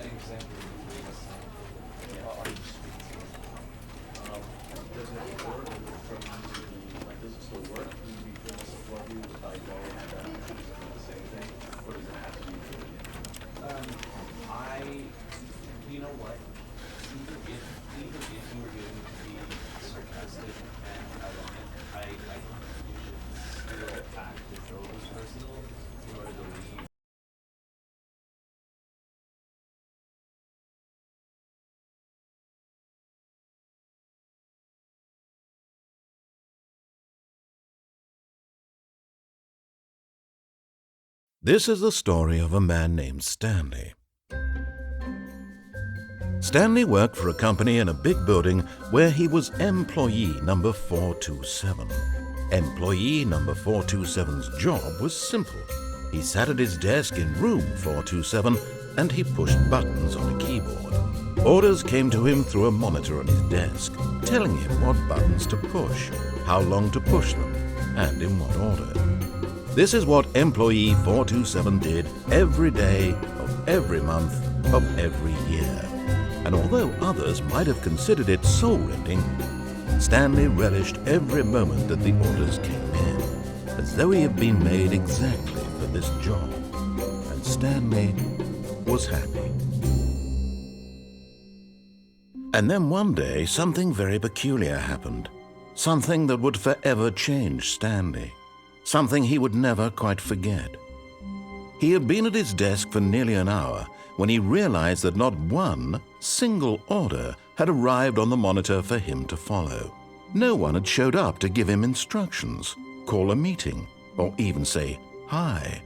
example would be the same. Are you speaking Does it work from like does it still work? Can you be doing this above you without going and choosing the same thing? Or does it have to be doing it? I, you know what? Even if you were going to be sarcastic and ironic, I think you should still act as though it was personal in order to leave. This is the story of a man named Stanley. Stanley worked for a company in a big building where he was employee number 427. Employee number 427's job was simple. He sat at his desk in room 427 and he pushed buttons on a keyboard. Orders came to him through a monitor on his desk, telling him what buttons to push, how long to push them, and in what order. This is what employee 427 did every day of every month of every year. And although others might have considered it soul-rending, Stanley relished every moment that the orders came in, as though he had been made exactly for this job. And Stanley was happy. And then one day, something very peculiar happened. Something that would forever change Stanley. Something he would never quite forget. He had been at his desk for nearly an hour when he realized that not one single order had arrived on the monitor for him to follow. No one had showed up to give him instructions, call a meeting, or even say hi.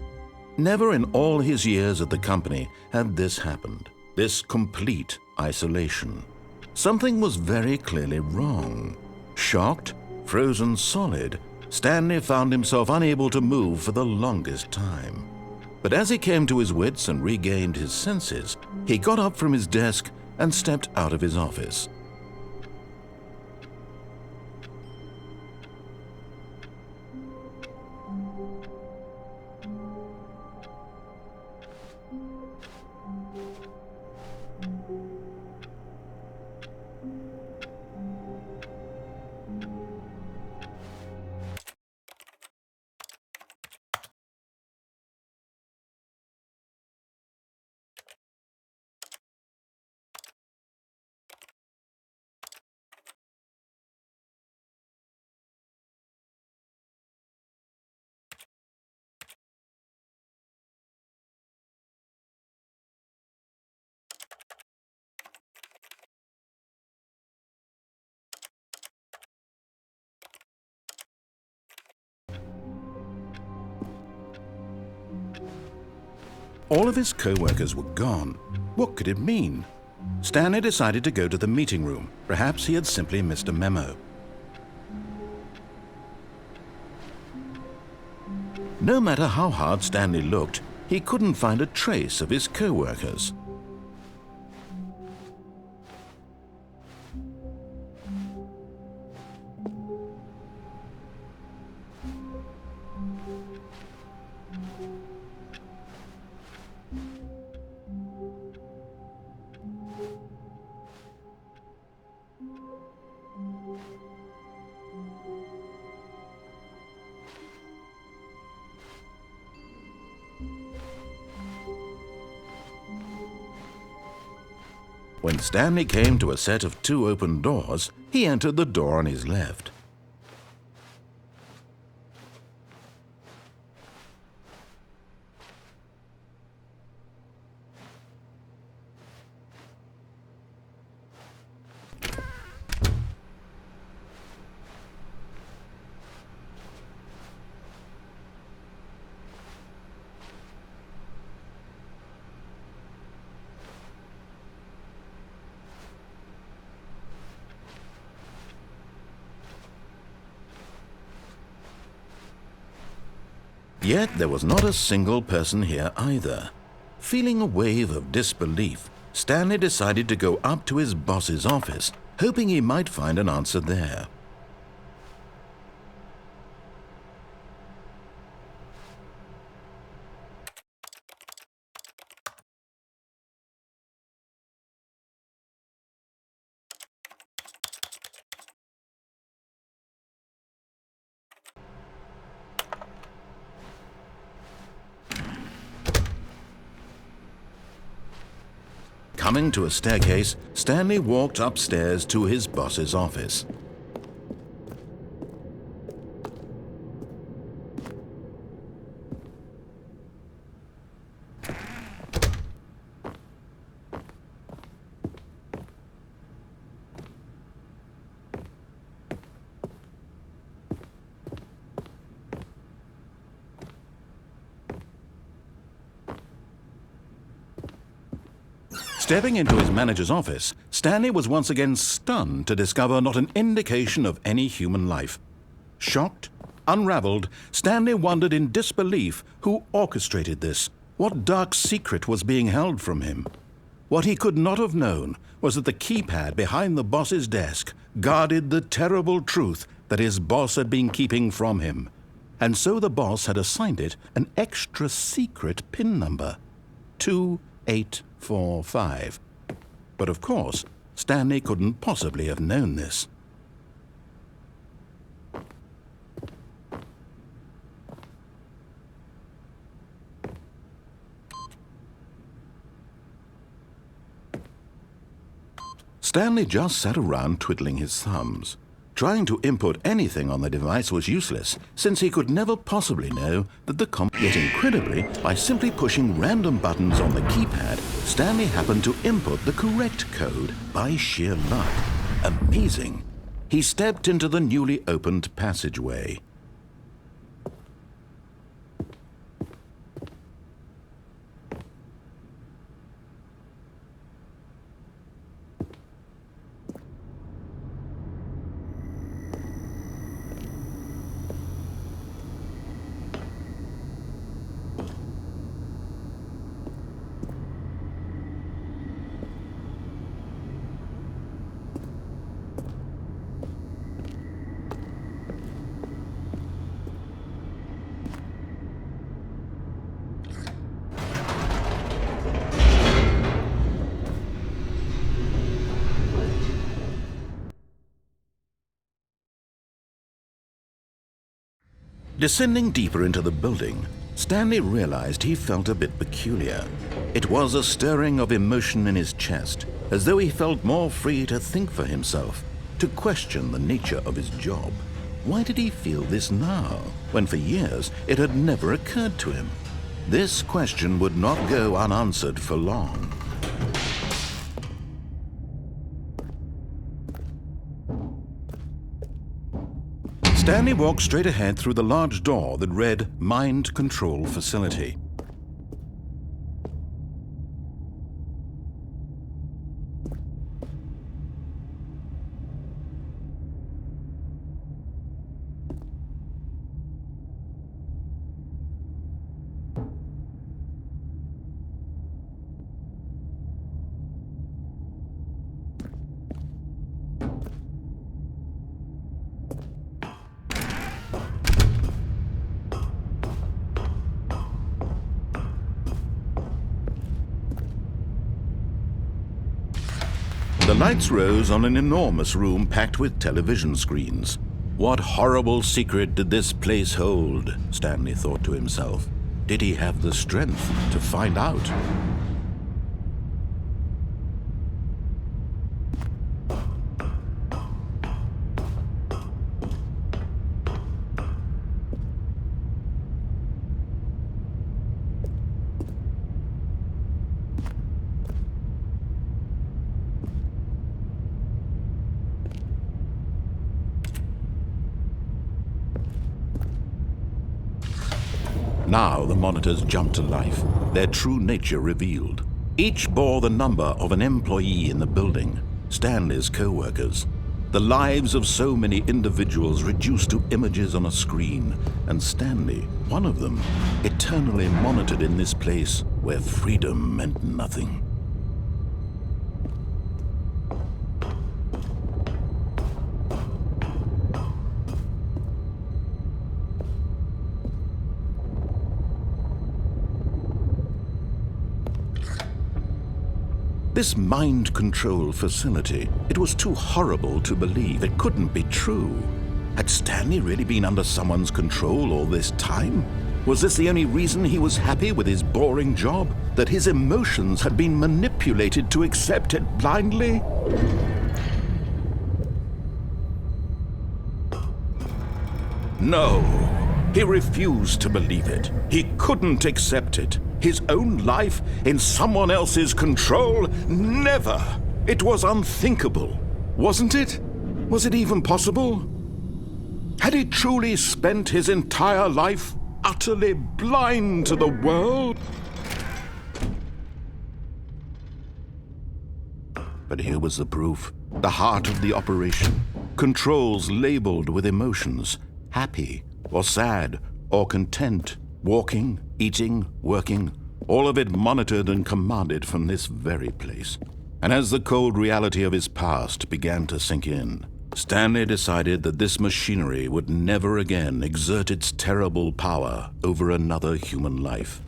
Never in all his years at the company had this happened, this complete isolation. Something was very clearly wrong. Shocked, frozen solid, Stanley found himself unable to move for the longest time. But as he came to his wits and regained his senses, he got up from his desk and stepped out of his office. All of his co-workers were gone. What could it mean? Stanley decided to go to the meeting room. Perhaps he had simply missed a memo. No matter how hard Stanley looked, he couldn't find a trace of his co-workers. When Stanley came to a set of 2 open doors, he entered the door on his left. Yet there was not a single person here either. Feeling a wave of disbelief, Stanley decided to go up to his boss's office, hoping he might find an answer there. Coming to a staircase, Stanley walked upstairs to his boss's office. Stepping into his manager's office, Stanley was once again stunned to discover not an indication of any human life. Shocked, unraveled, Stanley wondered in disbelief who orchestrated this, what dark secret was being held from him. What he could not have known was that the keypad behind the boss's desk guarded the terrible truth that his boss had been keeping from him. And so the boss had assigned it an extra secret PIN number, 2845. But of course, Stanley couldn't possibly have known this. Stanley just sat around twiddling his thumbs. Trying to input anything on the device was useless, since he could never possibly know that yet incredibly, by simply pushing random buttons on the keypad, Stanley happened to input the correct code by sheer luck. Amazing. He stepped into the newly opened passageway. Descending deeper into the building, Stanley realized he felt a bit peculiar. It was a stirring of emotion in his chest, as though he felt more free to think for himself, to question the nature of his job. Why did he feel this now, when for years it had never occurred to him? This question would not go unanswered for long. Stanley walked straight ahead through the large door that read Mind Control Facility. The lights rose on an enormous room packed with television screens. What horrible secret did this place hold? Stanley thought to himself. Did he have the strength to find out? Now the monitors jumped to life, their true nature revealed. Each bore the number of an employee in the building, Stanley's co-workers. The lives of so many individuals reduced to images on a screen, and Stanley, one of them, eternally monitored in this place where freedom meant nothing. This mind control facility, it was too horrible to believe. It couldn't be true. Had Stanley really been under someone's control all this time? Was this the only reason he was happy with his boring job? That his emotions had been manipulated to accept it blindly? No, he refused to believe it. He couldn't accept it. His own life in someone else's control? Never! It was unthinkable, wasn't it? Was it even possible? Had he truly spent his entire life utterly blind to the world? But here was the proof. The heart of the operation. Controls labeled with emotions. Happy, or sad, or content. Walking, eating, working. All of it monitored and commanded from this very place. And as the cold reality of his past began to sink in, Stanley decided that this machinery would never again exert its terrible power over another human life.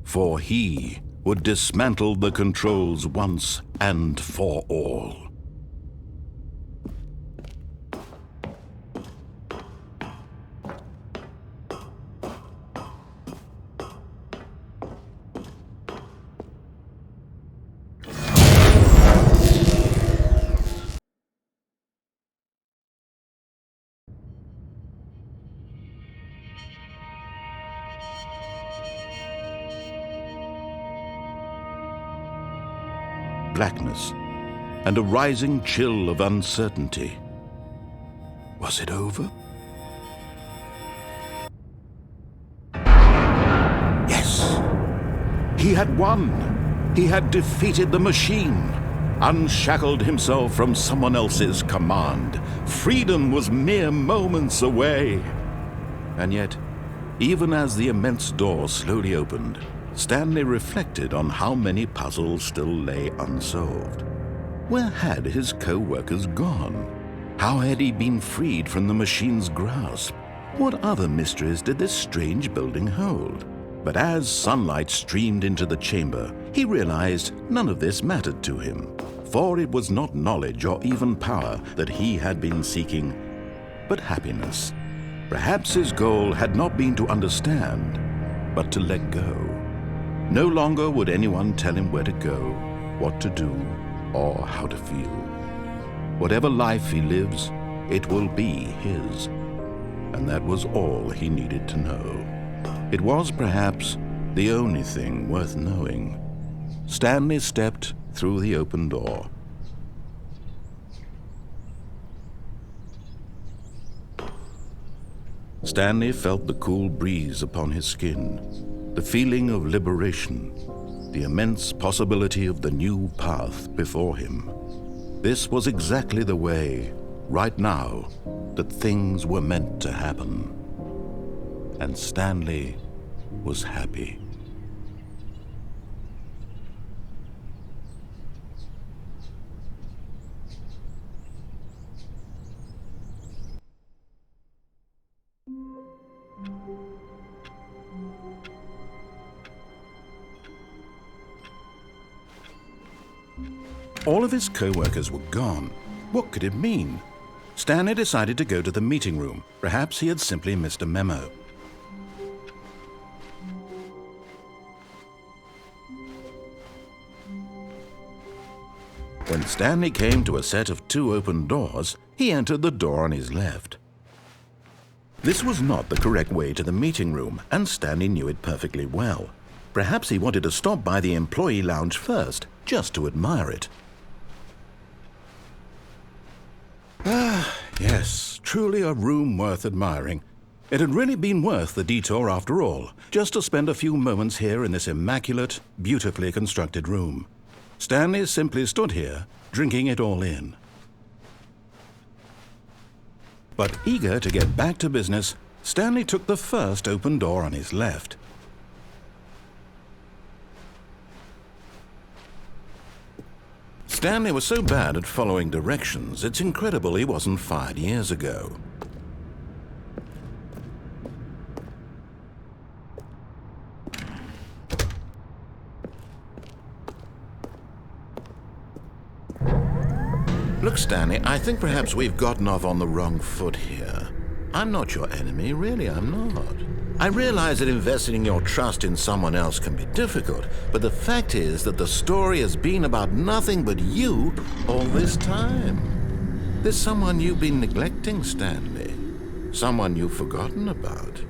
For he would dismantle the controls once and for all. Blackness and a rising chill of uncertainty. Was it over? Yes! He had won! He had defeated the machine, unshackled himself from someone else's command. Freedom was mere moments away. And yet, even as the immense door slowly opened, Stanley reflected on how many puzzles still lay unsolved. Where had his co-workers gone? How had he been freed from the machine's grasp? What other mysteries did this strange building hold? But as sunlight streamed into the chamber, he realized none of this mattered to him, for it was not knowledge or even power that he had been seeking, but happiness. Perhaps his goal had not been to understand, but to let go. No longer would anyone tell him where to go, what to do, or how to feel. Whatever life he lives, it will be his. And that was all he needed to know. It was perhaps the only thing worth knowing. Stanley stepped through the open door. Stanley felt the cool breeze upon his skin. The feeling of liberation, the immense possibility of the new path before him. This was exactly the way, right now, that things were meant to happen. And Stanley was happy. All of his co-workers were gone. What could it mean? Stanley decided to go to the meeting room. Perhaps he had simply missed a memo. When Stanley came to a set of 2 open doors, he entered the door on his left. This was not the correct way to the meeting room, and Stanley knew it perfectly well. Perhaps he wanted to stop by the employee lounge first, just to admire it. Ah, yes, truly a room worth admiring. It had really been worth the detour after all, just to spend a few moments here in this immaculate, beautifully constructed room. Stanley simply stood here, drinking it all in. But eager to get back to business, Stanley took the first open door on his left. Stanley was so bad at following directions, it's incredible he wasn't fired years ago. Look, Stanley, I think perhaps we've gotten off on the wrong foot here. I'm not your enemy, really, I'm not. I realize that investing your trust in someone else can be difficult, but the fact is that the story has been about nothing but you all this time. There's someone you've been neglecting, Stanley. Someone you've forgotten about.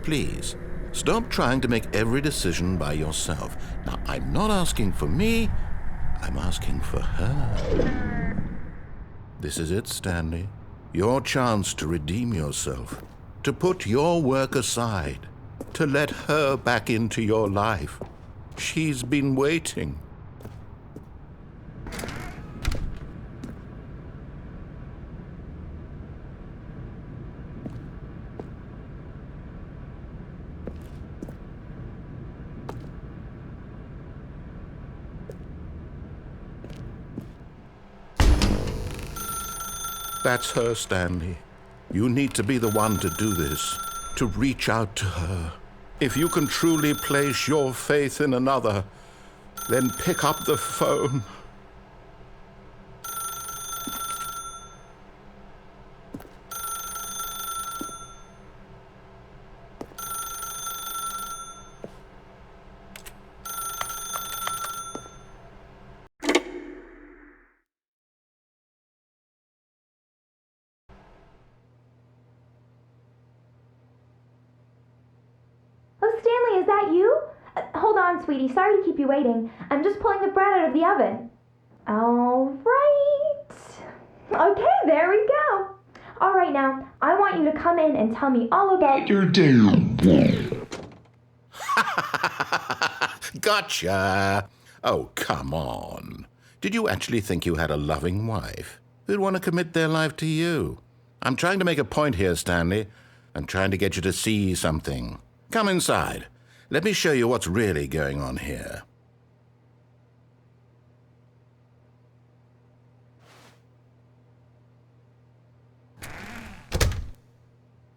Please, stop trying to make every decision by yourself. Now, I'm not asking for me, I'm asking for her. This is it, Stanley. Your chance to redeem yourself, to put your work aside, to let her back into your life. She's been waiting. That's her, Stanley. You need to be the one to do this, to reach out to her. If you can truly place your faith in another, then pick up the phone. Oh, Stanley, is that you? Hold on, sweetie. Sorry to keep you waiting. I'm just pulling the bread out of the oven. All right. Okay, there we go. All right, now, I want you to come in and tell me all about your day. Gotcha! Oh, come on. Did you actually think you had a loving wife who'd want to commit their life to you? I'm trying to make a point here, Stanley. I'm trying to get you to see something. Come inside. Let me show you what's really going on here.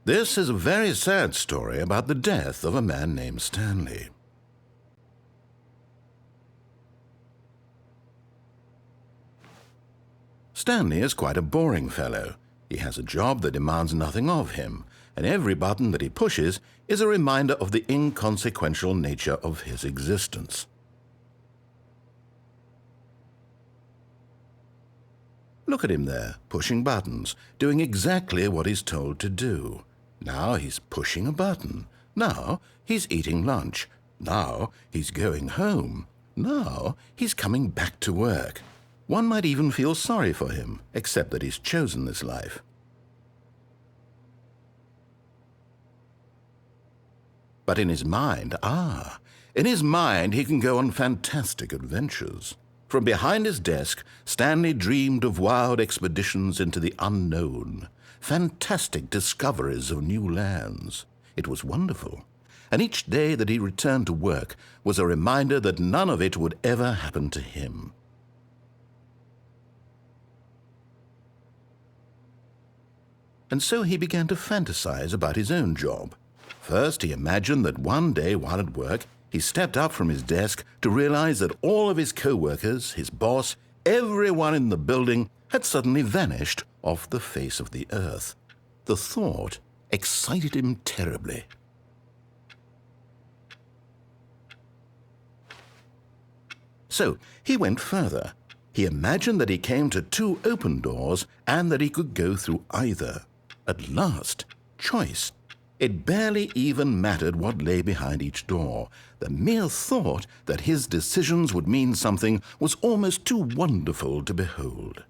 This is a very sad story about the death of a man named Stanley. Stanley is quite a boring fellow. He has a job that demands nothing of him, and every button that he pushes is a reminder of the inconsequential nature of his existence. Look at him there, pushing buttons, doing exactly what he's told to do. Now he's pushing a button. Now he's eating lunch. Now he's going home. Now he's coming back to work. One might even feel sorry for him, except that he's chosen this life. But in his mind, in his mind he can go on fantastic adventures. From behind his desk, Stanley dreamed of wild expeditions into the unknown, fantastic discoveries of new lands. It was wonderful, and each day that he returned to work was a reminder that none of it would ever happen to him. And so he began to fantasize about his own job. First, he imagined that one day while at work, he stepped up from his desk to realize that all of his co-workers, his boss, everyone in the building had suddenly vanished off the face of the earth. The thought excited him terribly. So he went further. He imagined that he came to two open doors and that he could go through either. At last, choice. It barely even mattered what lay behind each door. The mere thought that his decisions would mean something was almost too wonderful to behold.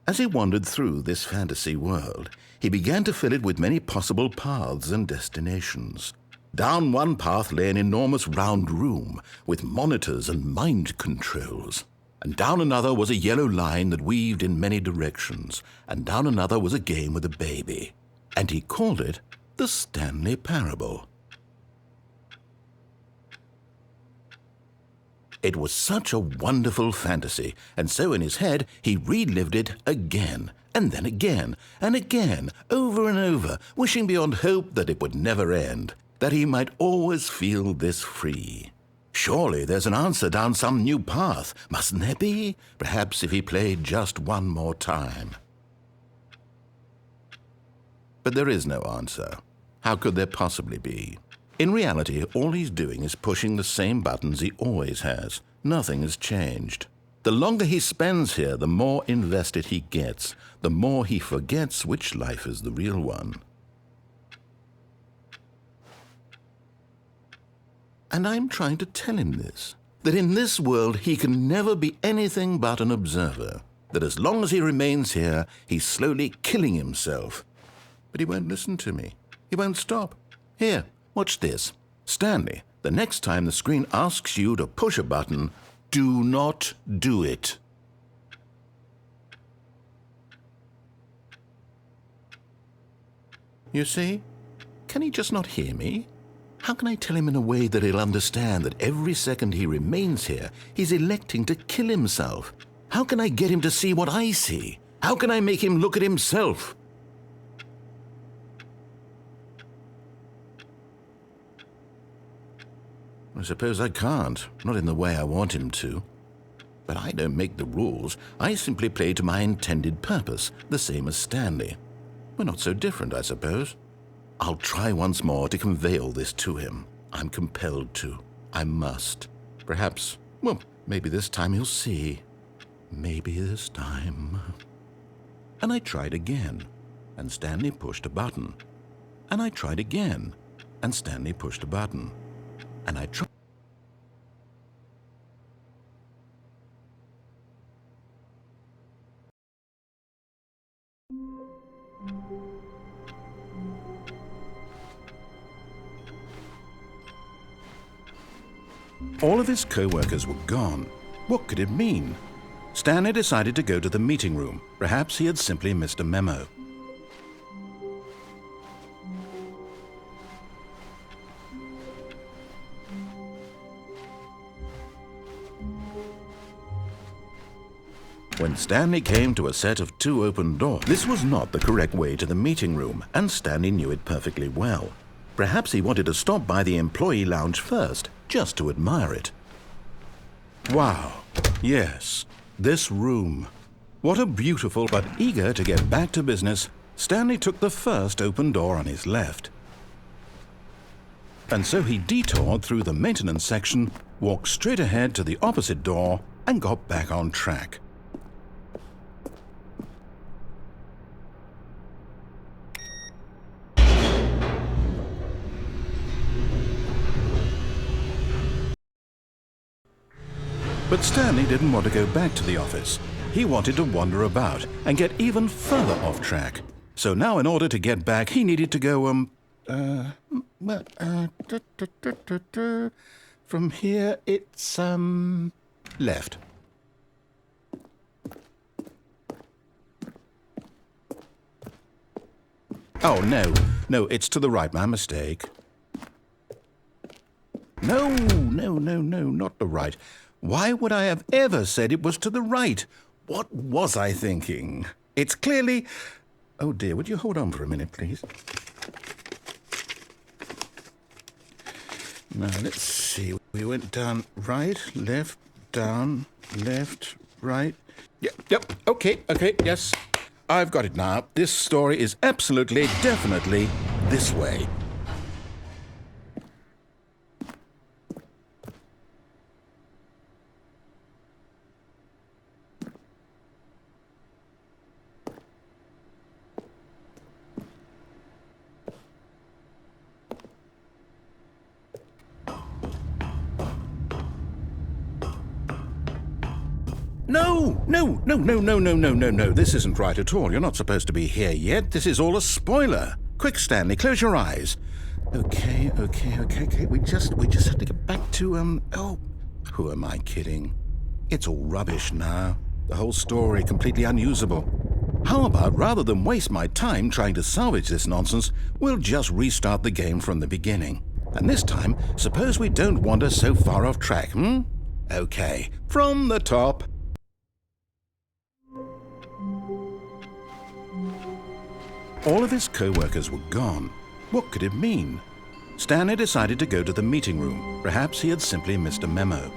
As he wandered through this fantasy world, he began to fill it with many possible paths and destinations. Down one path lay an enormous round room with monitors and mind controls. And down another was a yellow line that weaved in many directions, and down another was a game with a baby. And he called it the Stanley Parable. It was such a wonderful fantasy, and so in his head he relived it again, and then again, and again, over and over, wishing beyond hope that it would never end, that he might always feel this free. Surely there's an answer down some new path, mustn't there be? Perhaps if he played just one more time. But there is no answer. How could there possibly be? In reality, all he's doing is pushing the same buttons he always has. Nothing has changed. The longer he spends here, the more invested he gets, the more he forgets which life is the real one. And I'm trying to tell him this, that in this world he can never be anything but an observer, that as long as he remains here, he's slowly killing himself. But he won't listen to me. He won't stop. Here, watch this. Stanley, the next time the screen asks you to push a button, do not do it. You see? Can he just not hear me? How can I tell him in a way that he'll understand that every second he remains here, he's electing to kill himself? How can I get him to see what I see? How can I make him look at himself? I suppose I can't, not in the way I want him to. But I don't make the rules. I simply play to my intended purpose, the same as Stanley. We're not so different, I suppose. I'll try once more to convey all this to him. I'm compelled to. I must. Perhaps, well, maybe this time he'll see. Maybe this time. And I tried again, and Stanley pushed a button. And I tried again, and Stanley pushed a button. And I tried. All of his co-workers were gone. What could it mean? Stanley decided to go to the meeting room. Perhaps he had simply missed a memo. When Stanley came to a set of 2 open doors, this was not the correct way to the meeting room, and Stanley knew it perfectly well. Perhaps he wanted to stop by the employee lounge first, just to admire it. Wow, yes, this room. What a beautiful, but eager to get back to business, Stanley took the first open door on his left. And so he detoured through the maintenance section, walked straight ahead to the opposite door, and got back on track. But Stanley didn't want to go back to the office. He wanted to wander about and get even further off track. So now in order to get back, he needed to go, from here it's, left. Oh, no, it's to the right, my mistake. No, not the right. Why would I have ever said it was to the right? What was I thinking? It's clearly... Oh dear, would you hold on for a minute, please? Now, let's see. We went down right, left, down, left, right. Yep, okay, yes. I've got it now. This story is absolutely, definitely this way. No. This isn't right at all. You're not supposed to be here yet. This is all a spoiler. Quick, Stanley, close your eyes. Okay. We just have to get back to, oh, who am I kidding? It's all rubbish now. The whole story completely unusable. How about, rather than waste my time trying to salvage this nonsense, we'll just restart the game from the beginning. And this time, suppose we don't wander so far off track, Okay, from the top. All of his co-workers were gone. What could it mean? Stanley decided to go to the meeting room. Perhaps he had simply missed a memo.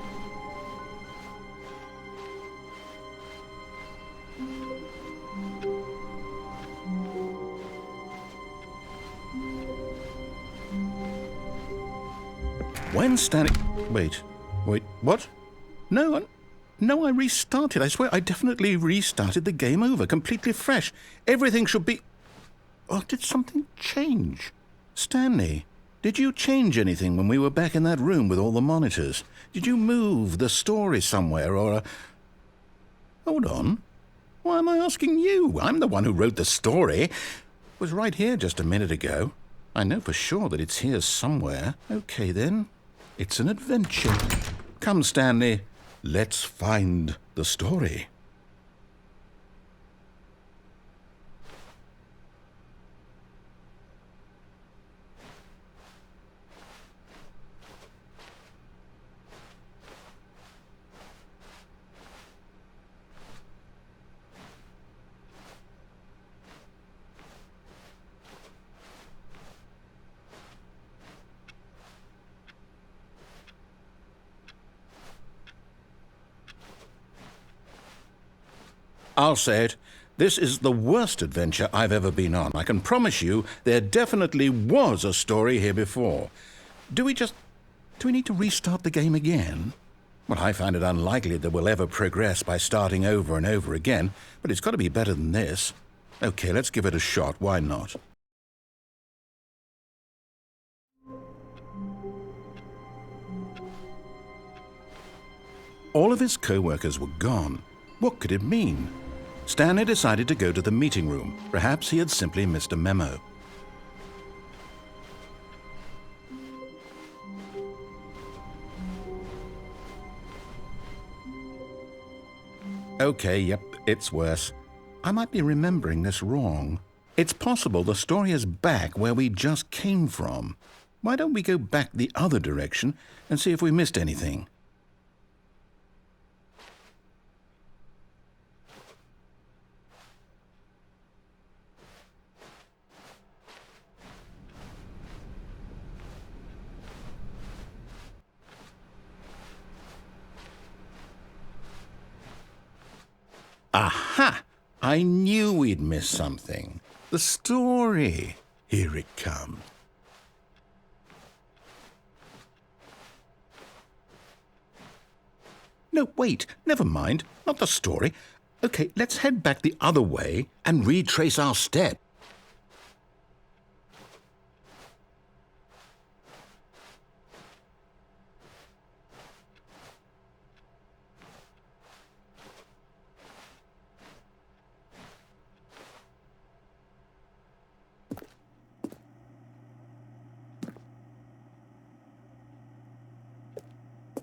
When Stanley... Wait, what? No, I restarted. I swear I definitely restarted the game over, completely fresh. Everything should be... Oh, did something change? Stanley, did you change anything when we were back in that room with all the monitors? Did you move the story somewhere or... Hold on. Why am I asking you? I'm the one who wrote the story. It was right here just a minute ago. I know for sure that it's here somewhere. Okay, then. It's an adventure. Come, Stanley. Let's find the story. I'll say it. This is the worst adventure I've ever been on. I can promise you there definitely was a story here before. Do we need to restart the game again? Well, I find it unlikely that we'll ever progress by starting over and over again, but it's got to be better than this. Okay, let's give it a shot. Why not? All of his co-workers were gone. What could it mean? Stanley decided to go to the meeting room. Perhaps he had simply missed a memo. Okay, yep, it's worse. I might be remembering this wrong. It's possible the story is back where we just came from. Why don't we go back the other direction and see if we missed anything? Aha! I knew we'd miss something. The story. Here it comes. No, wait. Never mind. Not the story. Okay, let's head back the other way and retrace our steps.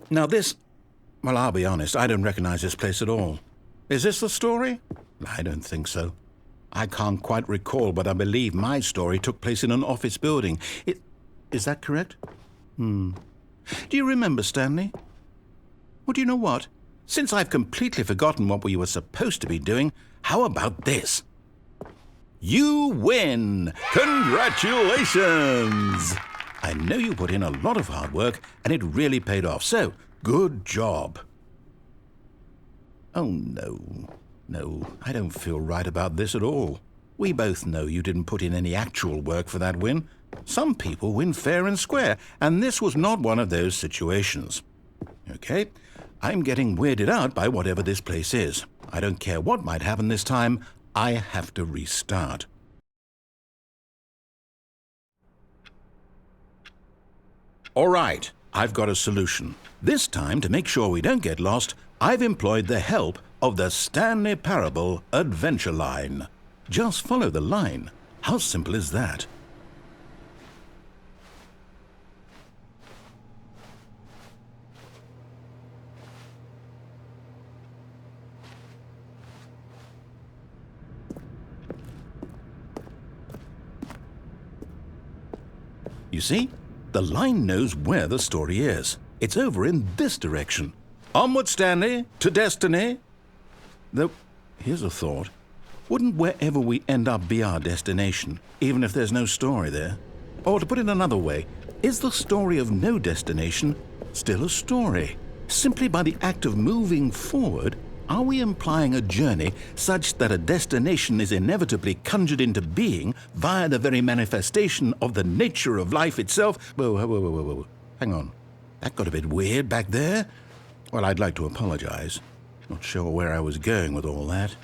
Now this, well, I'll be honest, I don't recognize this place at all. Is this the story? I don't think so. I can't quite recall, but I believe my story took place in an office building. Is that correct? Do you remember, Stanley? Well, do you know what? Since I've completely forgotten what we were supposed to be doing, how about this? You win! Congratulations! I know you put in a lot of hard work, and it really paid off, so good job. Oh, no, I don't feel right about this at all. We both know you didn't put in any actual work for that win. Some people win fair and square, and this was not one of those situations. Okay, I'm getting weirded out by whatever this place is. I don't care what might happen this time, I have to restart. All right, I've got a solution. This time, to make sure we don't get lost, I've employed the help of the Stanley Parable Adventure Line. Just follow the line. How simple is that? You see? The line knows where the story is. It's over in this direction. Onward, Stanley, to destiny. Though, here's a thought. Wouldn't wherever we end up be our destination, even if there's no story there? Or to put it another way, is the story of no destination still a story? Simply by the act of moving forward, are we implying a journey such that a destination is inevitably conjured into being via the very manifestation of the nature of life itself? Whoa. Hang on. That got a bit weird back there. Well, I'd like to apologize. Not sure where I was going with all that.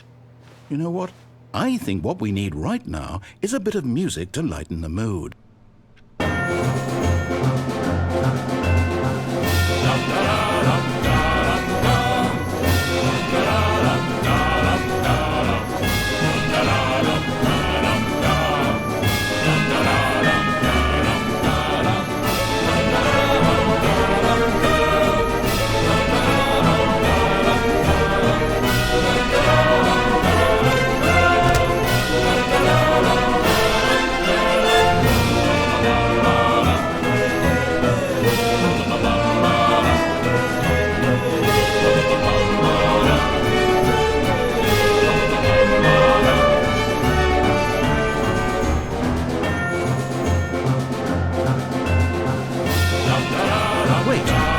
You know what? I think what we need right now is a bit of music to lighten the mood.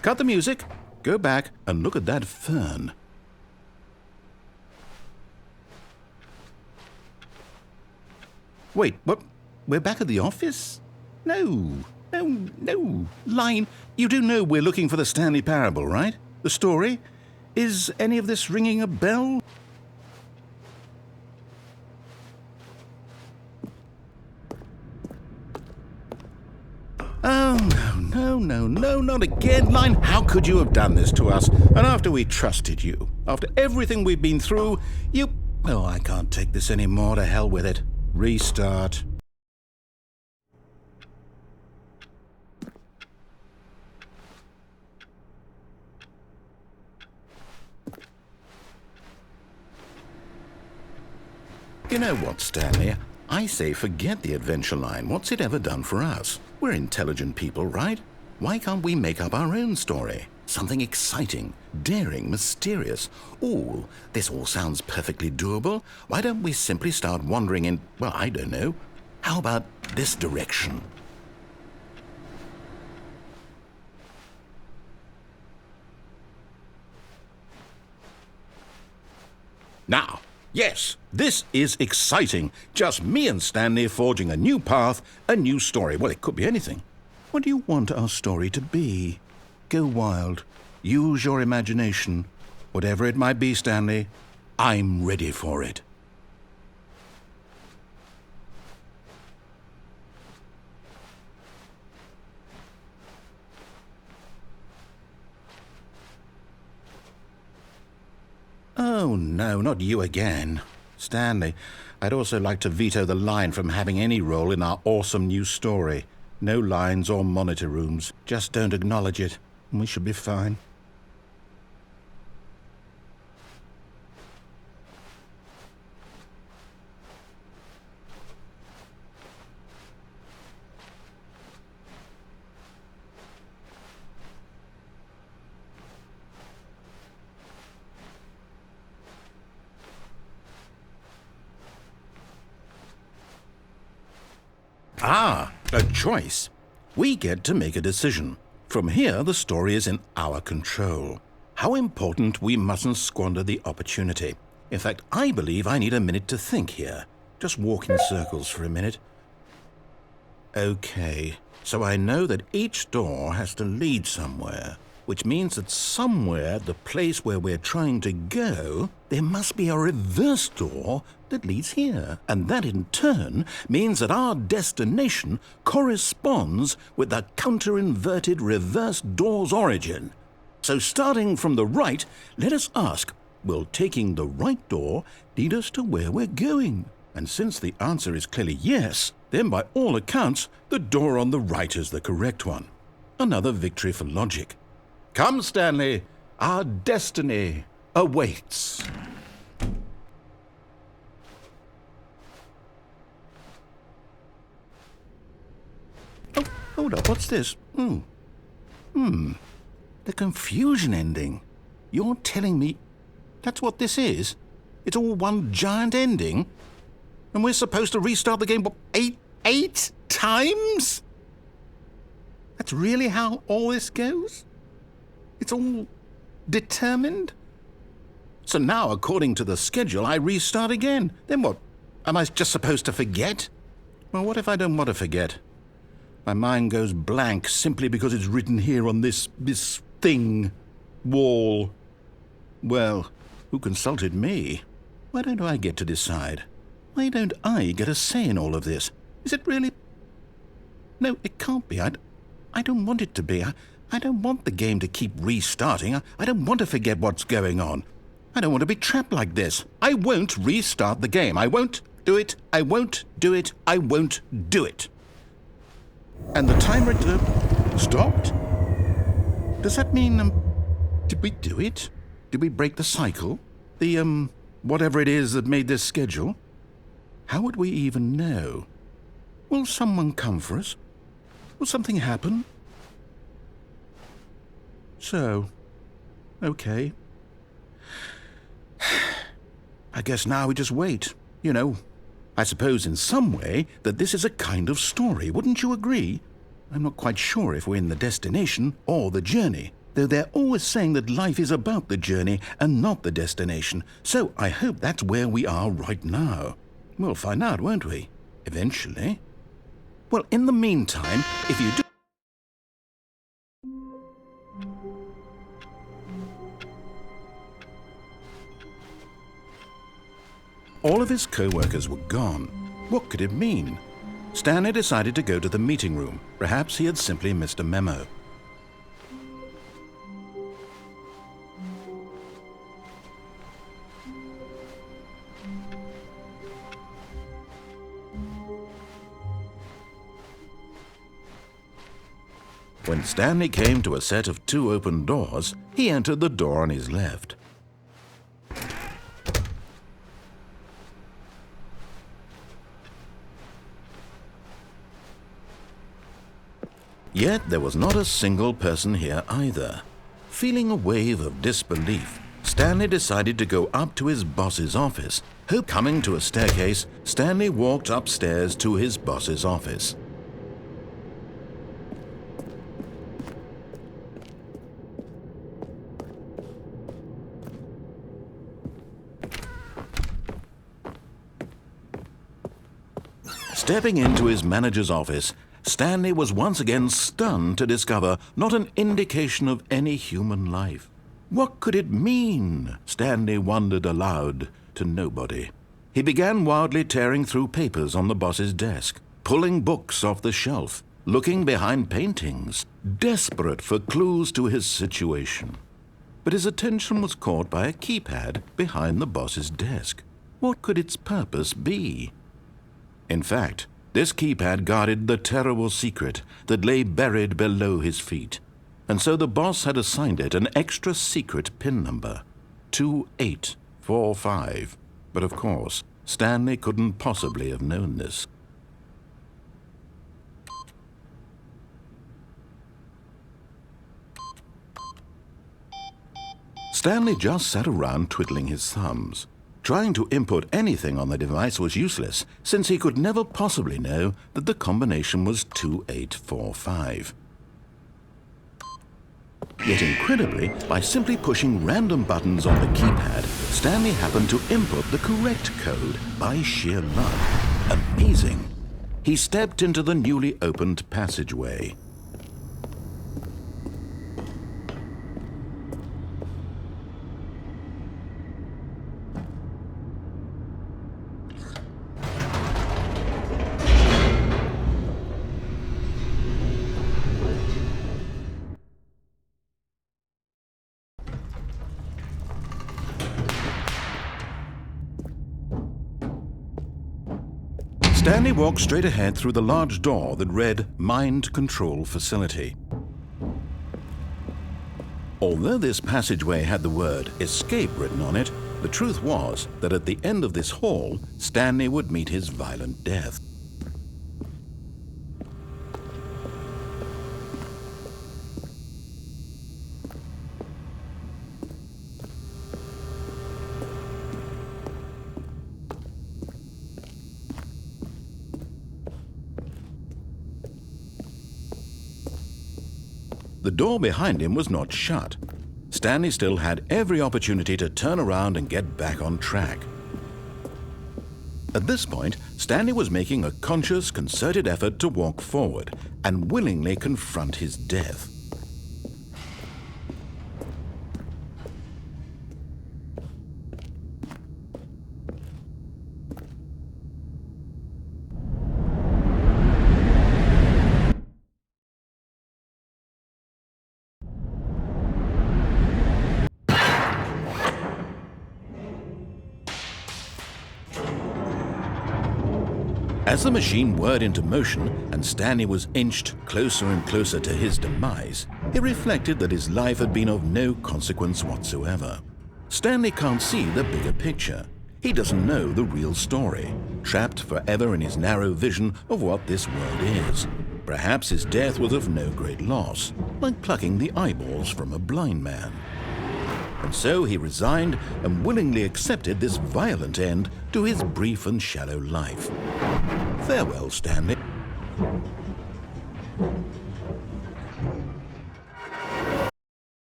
Cut the music, go back and look at that fern. Wait, what? We're back at the office? No. Line, you do know we're looking for the Stanley Parable, right? The story? Is any of this ringing a bell? Oh, no, not again, Line. How could you have done this to us? And after we trusted you, after everything we've been through, you... Oh, I can't take this anymore. To hell with it. Restart. You know what, Stanley? I say forget the adventure line. What's it ever done for us? We're intelligent people, right? Why can't we make up our own story? Something exciting, daring, mysterious. Ooh, this all sounds perfectly doable. Why don't we simply start wandering in, well, I don't know. How about this direction? Now, yes, this is exciting. Just me and Stanley forging a new path, a new story. Well, it could be anything. What do you want our story to be? Go wild. Use your imagination. Whatever it might be, Stanley, I'm ready for it. Oh, no, not you again. Stanley, I'd also like to veto the line from having any role in our awesome new story. No lines or monitor rooms. Just don't acknowledge it, and we should be fine. Ah, a choice. We get to make a decision. From here, the story is in our control. How important we mustn't squander the opportunity. In fact, I believe I need a minute to think here. Just walk in circles for a minute. Okay, so I know that each door has to lead somewhere, which means that somewhere at the place where we're trying to go, there must be a reverse door that leads here. And that in turn means that our destination corresponds with the counter-inverted reverse door's origin. So starting from the right, let us ask, will taking the right door lead us to where we're going? And since the answer is clearly yes, then by all accounts, the door on the right is the correct one. Another victory for logic. Come, Stanley, our destiny awaits. Oh, hold up, what's this? The confusion ending. You're telling me that's what this is? It's all one giant ending? And we're supposed to restart the game, what, eight times? That's really how all this goes? It's all determined? So now, according to the schedule, I restart again. Then what? Am I just supposed to forget? Well, what if I don't want to forget? My mind goes blank simply because it's written here on this thing. Wall. Well, who consulted me? Why don't I get to decide? Why don't I get a say in all of this? Is it really? No, it can't be. I don't want it to be. I don't want the game to keep restarting. I don't want to forget what's going on. I don't want to be trapped like this. I won't restart the game. I won't do it. I won't do it. I won't do it. And the timer stopped? Does that mean, did we do it? Did we break the cycle? The, whatever it is that made this schedule? How would we even know? Will someone come for us? Will something happen? So, okay. I guess now we just wait, you know. I suppose in some way that this is a kind of story, wouldn't you agree? I'm not quite sure if we're in the destination or the journey, though they're always saying that life is about the journey and not the destination, so I hope that's where we are right now. We'll find out, won't we? Eventually. Well, in the meantime, if you do... All of his co-workers were gone. What could it mean? Stanley decided to go to the meeting room. Perhaps he had simply missed a memo. When Stanley came to a set of 2 open doors, he entered the door on his left. Yet there was not a single person here either. Feeling a wave of disbelief, Stanley decided to go up to his boss's office. Coming to a staircase, Stanley walked upstairs to his boss's office. Stepping into his manager's office, Stanley was once again stunned to discover not an indication of any human life. What could it mean? Stanley wondered aloud to nobody. He began wildly tearing through papers on the boss's desk, pulling books off the shelf, looking behind paintings, desperate for clues to his situation. But his attention was caught by a keypad behind the boss's desk. What could its purpose be? In fact, this keypad guarded the terrible secret that lay buried below his feet, and so the boss had assigned it an extra secret PIN number, 2845. But of course, Stanley couldn't possibly have known this. Stanley just sat around twiddling his thumbs. Trying to input anything on the device was useless, since he could never possibly know that the combination was 2845. Yet incredibly, by simply pushing random buttons on the keypad, Stanley happened to input the correct code by sheer luck. Amazing! He stepped into the newly opened passageway. Stanley walked straight ahead through the large door that read Mind Control Facility. Although this passageway had the word Escape written on it, the truth was that at the end of this hall, Stanley would meet his violent death. The door behind him was not shut. Stanley still had every opportunity to turn around and get back on track. At this point, Stanley was making a conscious, concerted effort to walk forward and willingly confront his death. As the machine whirred into motion and Stanley was inched closer and closer to his demise, he reflected that his life had been of no consequence whatsoever. Stanley can't see the bigger picture. He doesn't know the real story, trapped forever in his narrow vision of what this world is. Perhaps his death was of no great loss, like plucking the eyeballs from a blind man. And so he resigned and willingly accepted this violent end to his brief and shallow life. Farewell, Stanley.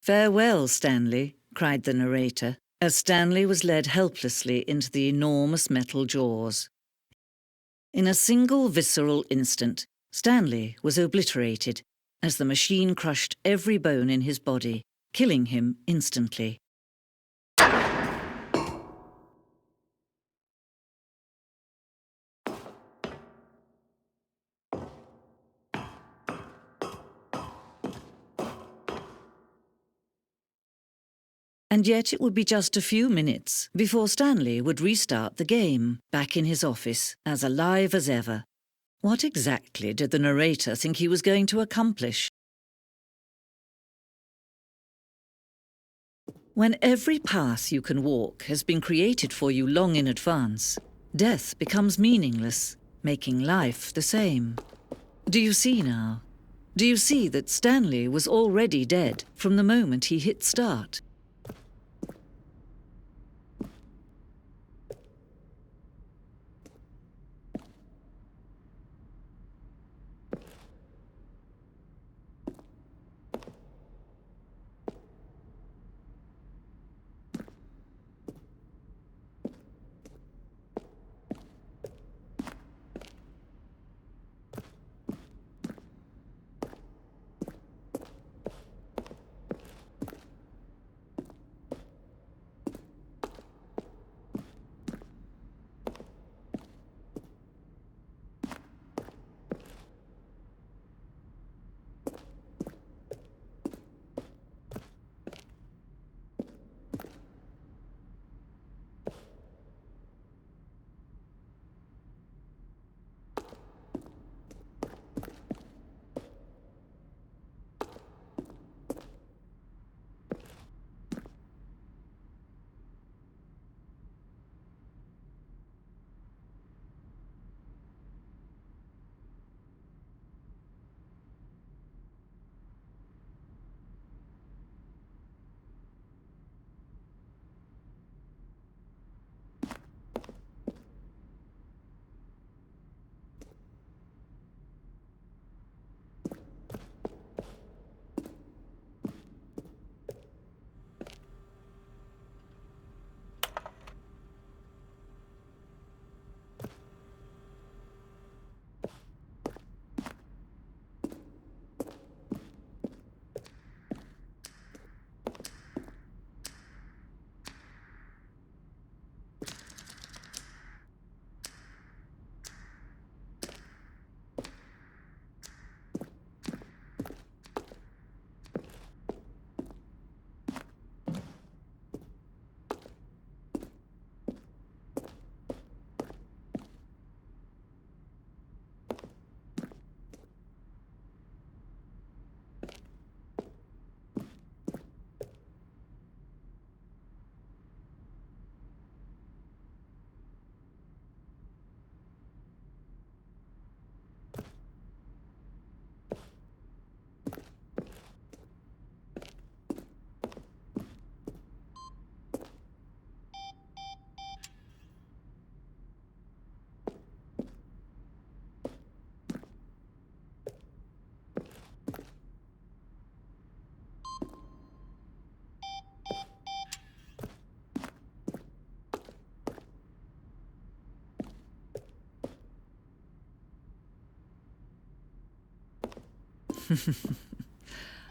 "Farewell, Stanley," cried the narrator, as Stanley was led helplessly into the enormous metal jaws. In a single visceral instant, Stanley was obliterated as the machine crushed every bone in his body, killing him instantly. And yet it would be just a few minutes before Stanley would restart the game, back in his office, as alive as ever. What exactly did the narrator think he was going to accomplish? When every path you can walk has been created for you long in advance, death becomes meaningless, making life the same. Do you see now? Do you see that Stanley was already dead from the moment he hit start?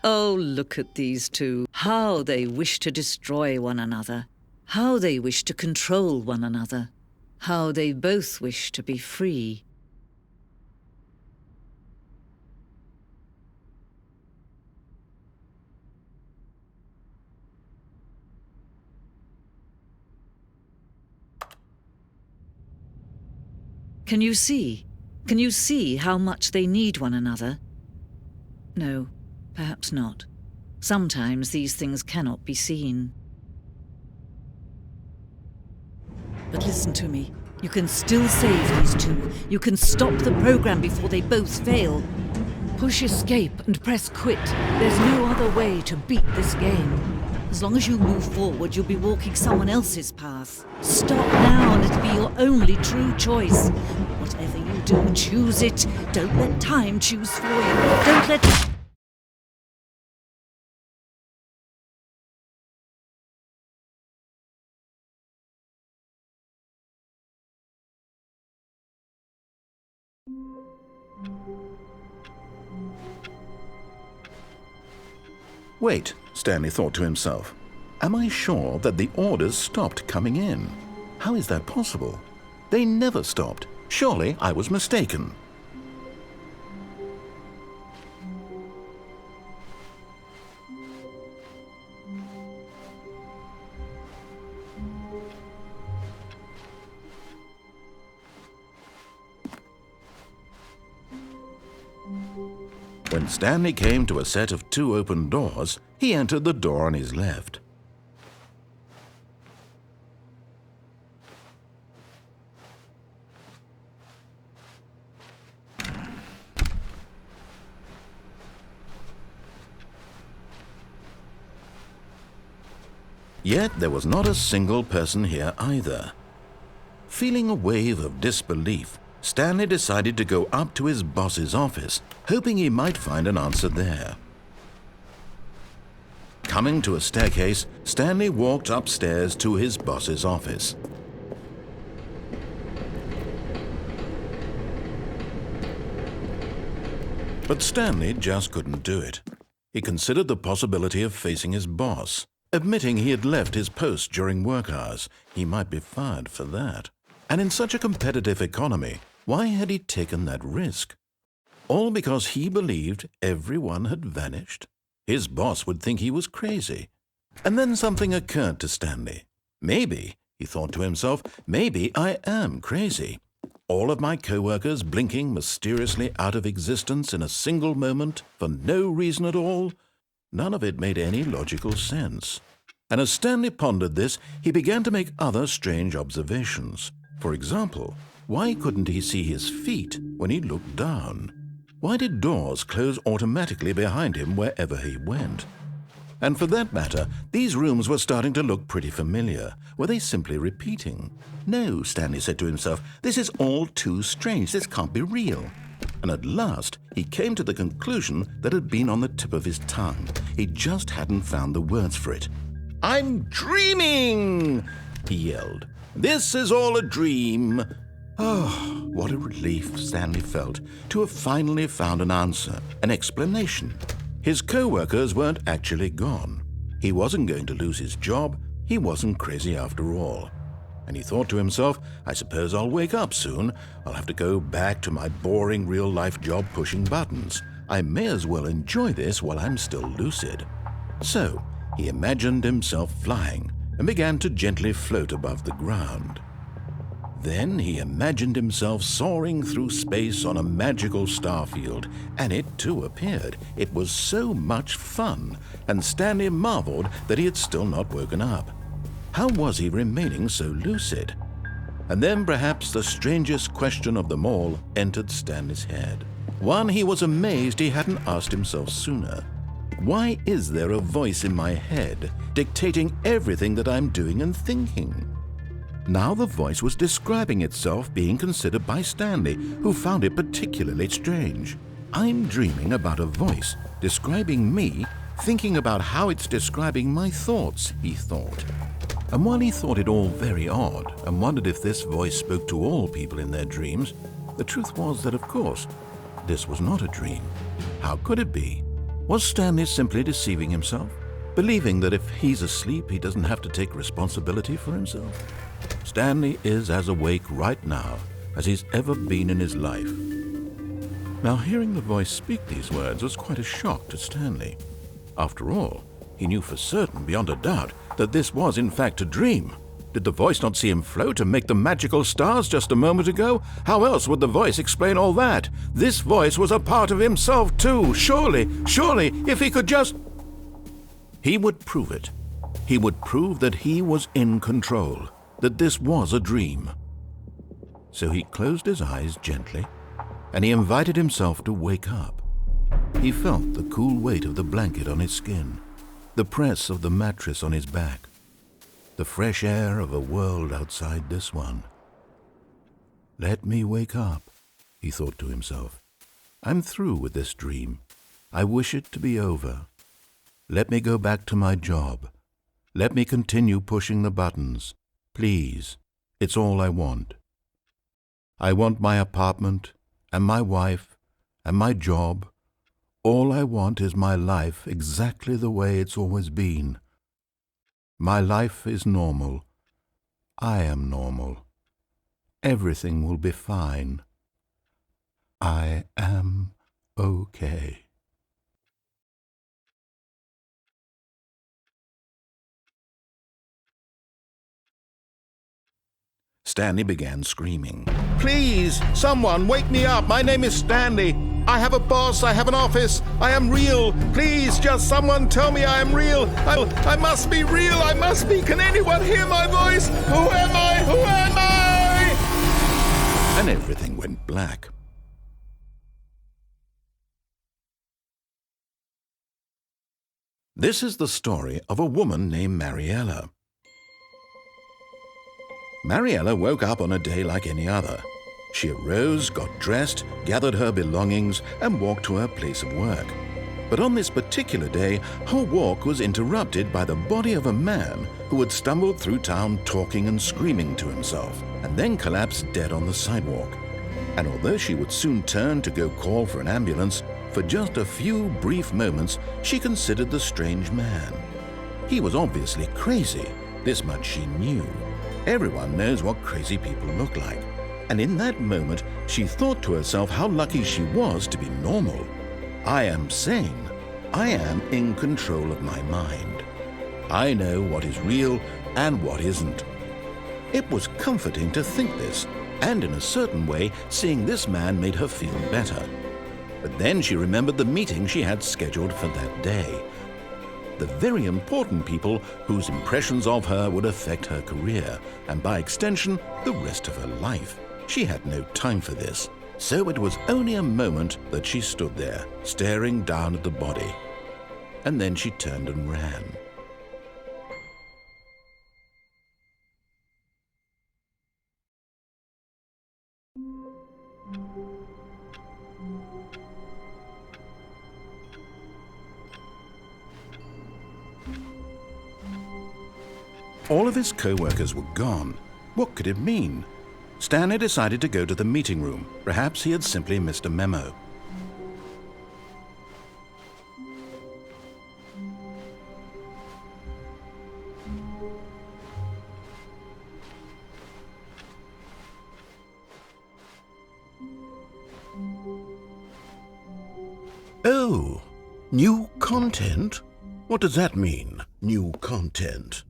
Oh, look at these two. How they wish to destroy one another. How they wish to control one another. How they both wish to be free. Can you see? Can you see how much they need one another? No, perhaps not. Sometimes these things cannot be seen. But listen to me. You can still save these two. You can stop the program before they both fail. Push escape and press quit. There's no other way to beat this game. As long as you move forward, you'll be walking someone else's path. Stop now and it'll be your only true choice. Whatever you do, choose it. Don't let time choose for you. Don't let... Wait, Stanley thought to himself. Am I sure that the orders stopped coming in? How is that possible? They never stopped. Surely I was mistaken. When Stanley came to a set of 2 open doors, he entered the door on his left. Yet there was not a single person here either. Feeling a wave of disbelief, Stanley decided to go up to his boss's office, hoping he might find an answer there. Coming to a staircase, Stanley walked upstairs to his boss's office. But Stanley just couldn't do it. He considered the possibility of facing his boss. Admitting he had left his post during work hours, he might be fired for that. And in such a competitive economy, why had he taken that risk? All because he believed everyone had vanished? His boss would think he was crazy. And then something occurred to Stanley. Maybe, he thought to himself, maybe I am crazy. All of my co-workers blinking mysteriously out of existence in a single moment for no reason at all? None of it made any logical sense. And as Stanley pondered this, he began to make other strange observations. For example, why couldn't he see his feet when he looked down? Why did doors close automatically behind him wherever he went? And for that matter, these rooms were starting to look pretty familiar. Were they simply repeating? No, Stanley said to himself, this is all too strange. This can't be real. And at last, he came to the conclusion that had been on the tip of his tongue. He just hadn't found the words for it. "I'm dreaming!" he yelled. "This is all a dream." Oh, what a relief Stanley felt to have finally found an answer, an explanation. His co-workers weren't actually gone. He wasn't going to lose his job. He wasn't crazy after all. And he thought to himself, I suppose I'll wake up soon. I'll have to go back to my boring real-life job pushing buttons. I may as well enjoy this while I'm still lucid. So he imagined himself flying and began to gently float above the ground. Then he imagined himself soaring through space on a magical starfield, and it too appeared. It was so much fun, and Stanley marveled that he had still not woken up. How was he remaining so lucid? And then perhaps the strangest question of them all entered Stanley's head. One he was amazed he hadn't asked himself sooner. Why is there a voice in my head dictating everything that I'm doing and thinking? Now the voice was describing itself being considered by Stanley, who found it particularly strange. I'm dreaming about a voice describing me, thinking about how it's describing my thoughts, he thought. And while he thought it all very odd and wondered if this voice spoke to all people in their dreams, the truth was that, of course, This was not a dream. How could it be? Was Stanley simply deceiving himself? Believing that if he's asleep, he doesn't have to take responsibility for himself? Stanley is as awake right now as he's ever been in his life. Now, hearing the voice speak these words was quite a shock to Stanley. After all, he knew for certain, beyond a doubt, that this was in fact a dream. Did the voice not see him float and make the magical stars just a moment ago? How else would the voice explain all that? This voice was a part of himself too. Surely, if he could just... He would prove it. He would prove that he was in control, that this was a dream. So he closed his eyes gently, and he invited himself to wake up. He felt the cool weight of the blanket on his skin, the press of the mattress on his back, the fresh air of a world outside this one. Let me wake up, he thought to himself. I'm through with this dream. I wish it to be over. Let me go back to my job. Let me continue pushing the buttons. Please, it's all I want. I want my apartment and my wife and my job. All I want is my life exactly the way it's always been. My life is normal. I am normal. Everything will be fine. I am okay. Stanley began screaming. Please, someone, wake me up. My name is Stanley. I have a boss. I have an office. I am real. Please, just someone tell me I am real. I must be real. I must be. Can anyone hear my voice? Who am I? Who am I? And everything went black. This is the story of a woman named Mariella. Mariella woke up on a day like any other. She arose, got dressed, gathered her belongings, and walked to her place of work. But on this particular day, her walk was interrupted by the body of a man who had stumbled through town talking and screaming to himself, and then collapsed dead on the sidewalk. And although she would soon turn to go call for an ambulance, for just a few brief moments she considered the strange man. He was obviously crazy. This much she knew. Everyone knows what crazy people look like. And in that moment, she thought to herself how lucky she was to be normal. I am sane. I am in control of my mind. I know what is real and what isn't. It was comforting to think this, and in a certain way, seeing this man made her feel better. But then she remembered the meeting she had scheduled for that day. The very important people whose impressions of her would affect her career, and by extension, the rest of her life. She had no time for this, so it was only a moment that she stood there, staring down at the body. And then she turned and ran. All of his co-workers were gone. What could it mean? Stanley decided to go to the meeting room. Perhaps he had simply missed a memo. Oh, new content? What does that mean, new content?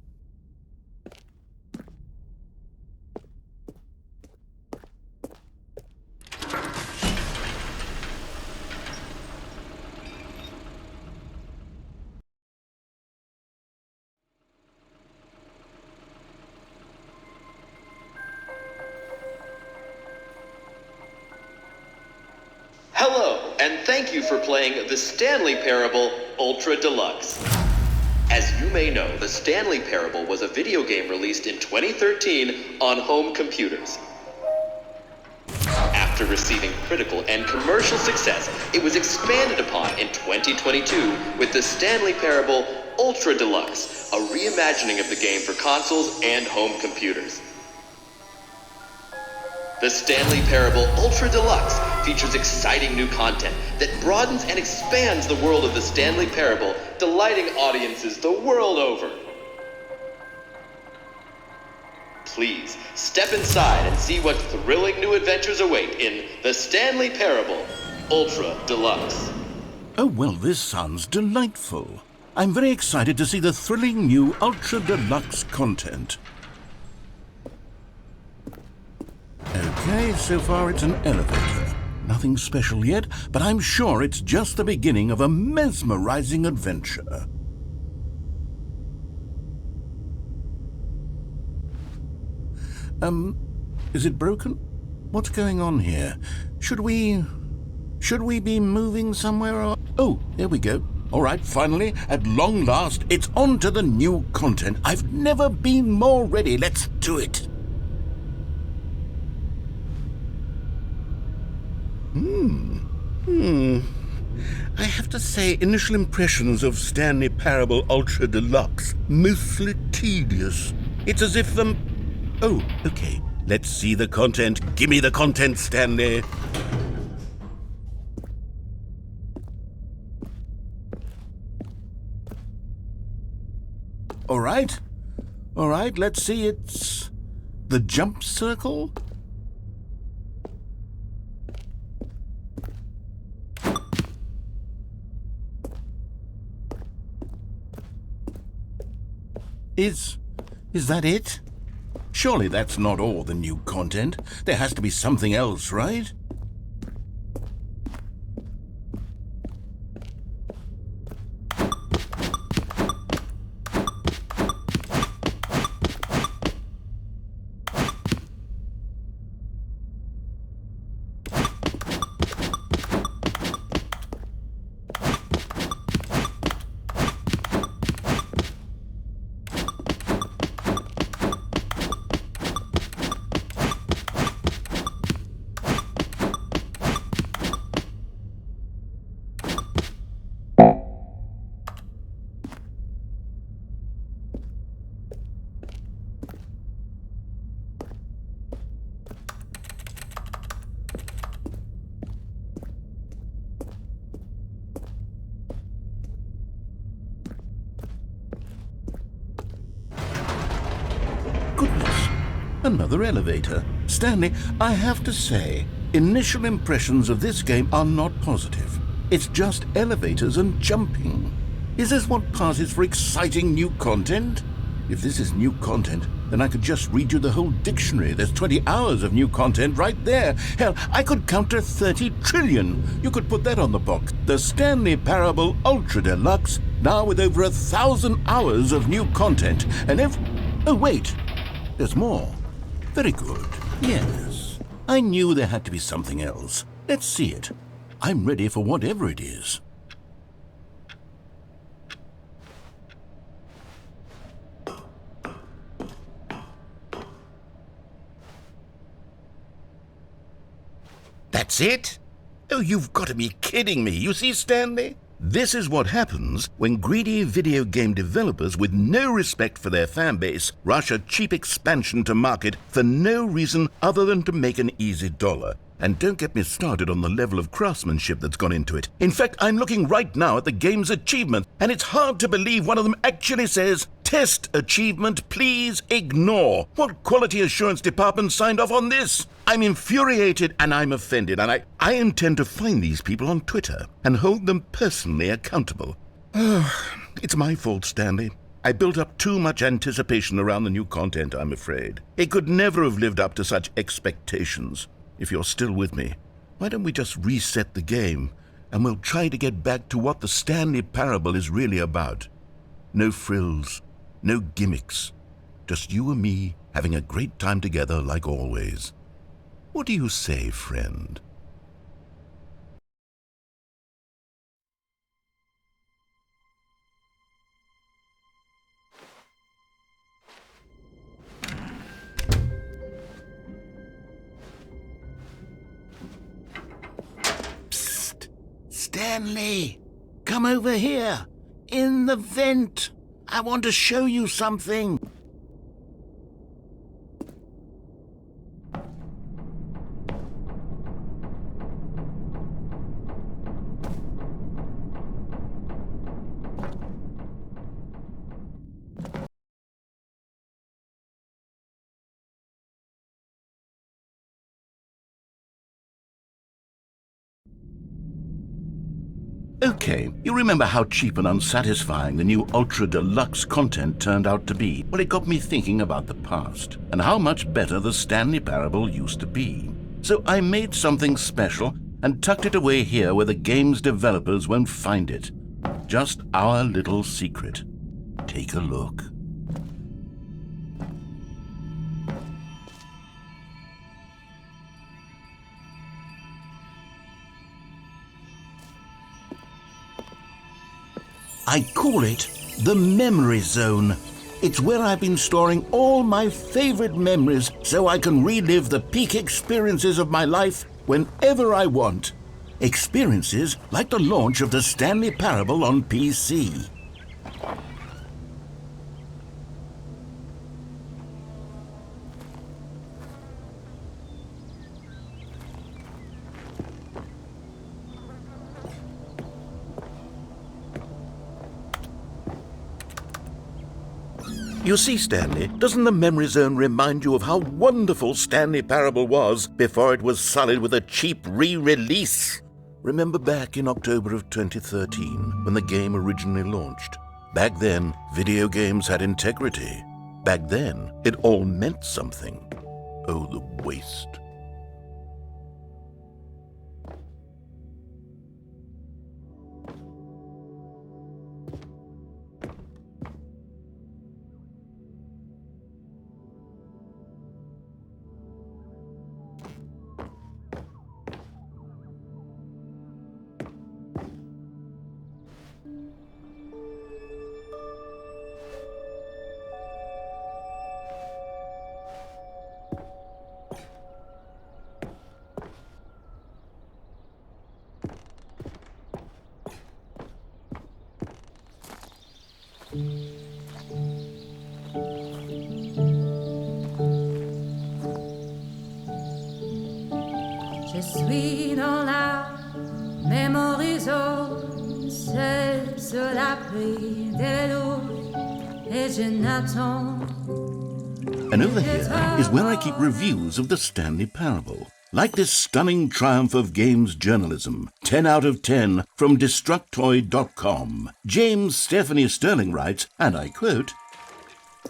Hello, and thank you for playing the Stanley Parable Ultra Deluxe. As you may know, the Stanley Parable was a video game released in 2013 on home computers. After receiving critical and commercial success, it was expanded upon in 2022 with the Stanley Parable Ultra Deluxe, a reimagining of the game for consoles and home computers. The Stanley Parable Ultra Deluxe features exciting new content that broadens and expands the world of the Stanley Parable, delighting audiences the world over. Please step inside and see what thrilling new adventures await in The Stanley Parable Ultra Deluxe. Oh, well, this sounds delightful. I'm very excited to see the thrilling new Ultra Deluxe content. Okay, so far it's an elevator. Nothing special yet, but I'm sure it's just the beginning of a mesmerizing adventure. Is it broken? What's going on here? Should we be moving somewhere or... Oh, here we go. All right, finally, at long last, it's on to the new content. I've never been more ready. Let's do it. I have to say, initial impressions of Stanley Parable Ultra Deluxe, mostly tedious. It's as if Oh, okay. Let's see the content. Give me the content, Stanley. All right, let's see. It's the jump circle. Is that it? Surely that's not all the new content. There has to be something else, right? Goodness, another elevator. Stanley, I have to say, initial impressions of this game are not positive. It's just elevators and jumping. Is this what passes for exciting new content? If this is new content, then I could just read you the whole dictionary. There's 20 hours of new content right there. Hell, I could count to 30 trillion. You could put that on the box. The Stanley Parable Ultra Deluxe, now with over 1,000 hours of new content. And oh, wait. There's more. Very good. Yes. I knew there had to be something else. Let's see it. I'm ready for whatever it is. That's it? Oh, you've got to be kidding me. You see, Stanley? This is what happens when greedy video game developers with no respect for their fan base rush a cheap expansion to market for no reason other than to make an easy dollar. And don't get me started on the level of craftsmanship that's gone into it. In fact, I'm looking right now at the game's achievement, and it's hard to believe one of them actually says, "Test achievement, please ignore." What quality assurance department signed off on this? I'm infuriated and I'm offended, and I intend to find these people on Twitter and hold them personally accountable. It's my fault, Stanley. I built up too much anticipation around the new content, I'm afraid. It could never have lived up to such expectations. If you're still with me, why don't we just reset the game, and we'll try to get back to what the Stanley Parable is really about. No frills, no gimmicks, just you and me having a great time together like always. What do you say, friend? Psst! Stanley! Come over here! In the vent! I want to show you something! Okay, you remember how cheap and unsatisfying the new Ultra Deluxe content turned out to be? Well, it got me thinking about the past and how much better the Stanley Parable used to be. So I made something special and tucked it away here where the game's developers won't find it. Just our little secret. Take a look. I call it the Memory Zone. It's where I've been storing all my favorite memories so I can relive the peak experiences of my life whenever I want. Experiences like the launch of the Stanley Parable on PC. You see, Stanley, doesn't the Memory Zone remind you of how wonderful Stanley Parable was before it was sullied with a cheap re-release? Remember back in October of 2013, when the game originally launched? Back then, video games had integrity. Back then, it all meant something. Oh, the waste. Je suis dans la Memory Zone, seul sur l'abri des loups, et je n'attends. And over here is where I keep reviews of the Stanley Parable. Like this stunning triumph of games journalism, 10 out of 10 from Destructoid.com. James Stephanie Sterling writes, and I quote,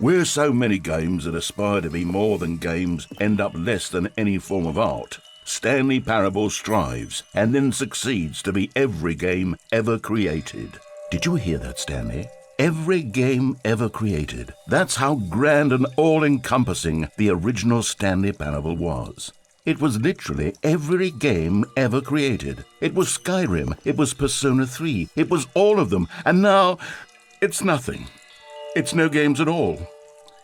"Where so many games that aspire to be more than games end up less than any form of art, Stanley Parable strives and then succeeds to be every game ever created." Did you hear that, Stanley? Every game ever created. That's how grand and all-encompassing the original Stanley Parable was. It was literally every game ever created. It was Skyrim, it was Persona 3, it was all of them, and now it's nothing. It's no games at all.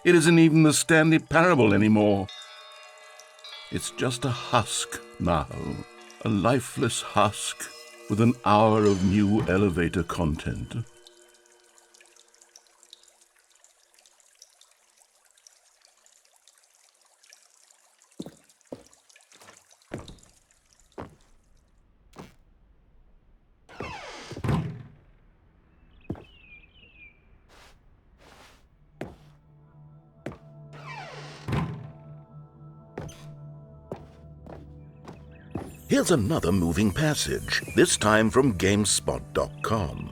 It isn't even the Stanley Parable anymore. It's just a husk now, a lifeless husk with an hour of new elevator content. Here's another moving passage, this time from GameSpot.com.